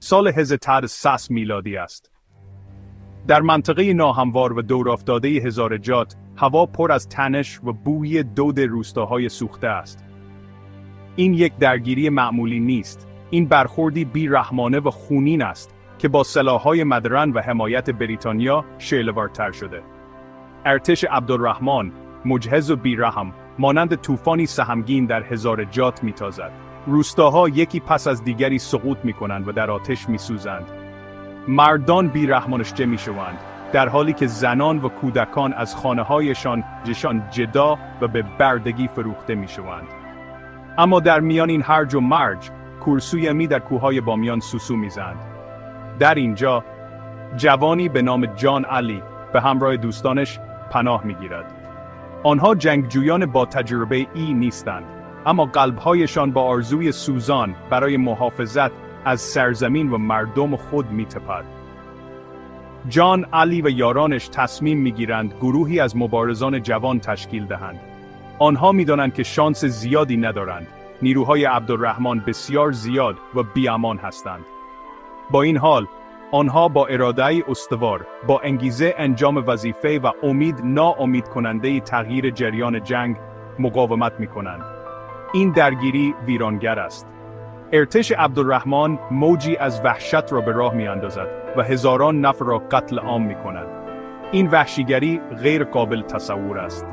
سال 1300 میلادی است. در منطقه ناهموار و دورافتاده هزارجات، هوا پر از تنش و بوی دود روستاهای سوخته است. این یک درگیری معمولی نیست. این برخوردی بی‌رحمانه و خونین است که با سلاح‌های مدرن و حمایت بریتانیا شعله‌ورتر شده. ارتش عبدالرحمن، مجهز و بی‌رحم، مانند طوفانی سهمگین در هزارجات می‌تازد. روستاها یکی پس از دیگری سقوط می‌کنند و در آتش می‌سوزند. مردان بی‌رحمانه می‌شوند، در حالی که زنان و کودکان از خانه‌هایشان جدا و به بردگی فروخته می‌شوند. اما در میان این هرج و مرج، کورسوی در کوههای بامیان سوسو می‌زند. در اینجا، جوانی به نام جان علی به همراه دوستانش پناه می‌گیرد. آنها جنگجویان با تجربه نیستند، اما قلب‌هایشان با آرزوی سوزان برای محافظت از سرزمین و مردم خود می‌تپد. جان علی و یارانش تصمیم می‌گیرند گروهی از مبارزان جوان تشکیل دهند. آنها می‌دانند که شانس زیادی ندارند. نیروهای عبدالرحمن بسیار زیاد و بی‌امان هستند. با این حال، آنها با اراده‌ای استوار، با انگیزه انجام وظیفه و امید ناامید کننده تغییر جریان جنگ مقاومت می‌کنند. این درگیری ویرانگر است. ارتش عبدالرحمن موجی از وحشت را به راه می‌اندازد و هزاران نفر را قتل عام می‌کند. این وحشیگری غیر قابل تصور است.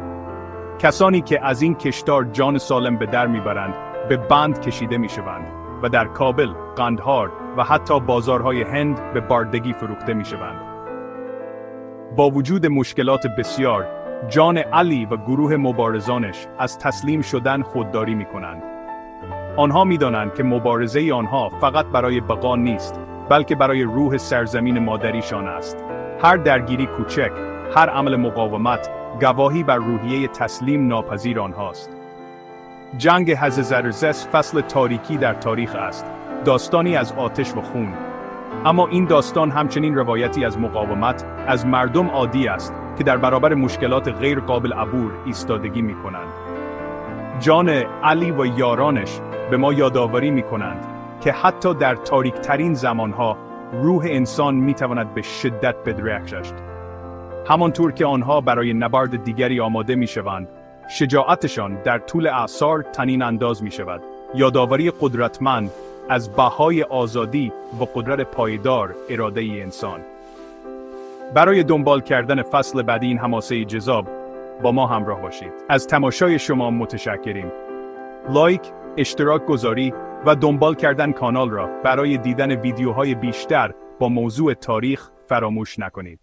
کسانی که از این کشتار جان سالم به در می‌برند، به بند کشیده می‌شوند و در کابل، قندهار و حتی بازارهای هند به بردگی فروخته می‌شوند. با وجود مشکلات بسیار، جان علی و گروه مبارزانش از تسلیم شدن خودداری می‌کنند. آنها می‌دانند که مبارزه آنها فقط برای بقا نیست، بلکه برای روح سرزمین مادریشان است. هر درگیری کوچک، هر عمل مقاومت، گواهی بر روحیه تسلیم ناپذیر آنهاست. جنگ هززرزس فصل تاریکی در تاریخ است، داستانی از آتش و خون. اما این داستان همچنین روایتی از مقاومت، از مردم عادی است که در برابر مشکلات غیر قابل عبور ایستادگی می‌کنند. جان علی و یارانش به ما یادآوری می‌کنند که حتی در تاریک‌ترین زمانها روح انسان می‌تواند به شدت بدرخشد. همانطور که آنها برای نبرد دیگری آماده می‌شوند، شجاعتشان در طول اعصار طنین انداز می‌شود. یادآوری قدرتمند از بهای آزادی و قدرت پایدار اراده انسان. برای دنبال کردن فصل بعدی این حماسه جذاب با ما همراه باشید. از تماشای شما متشکریم. لایک، اشتراک گذاری و دنبال کردن کانال را برای دیدن ویدیوهای بیشتر با موضوع تاریخ فراموش نکنید.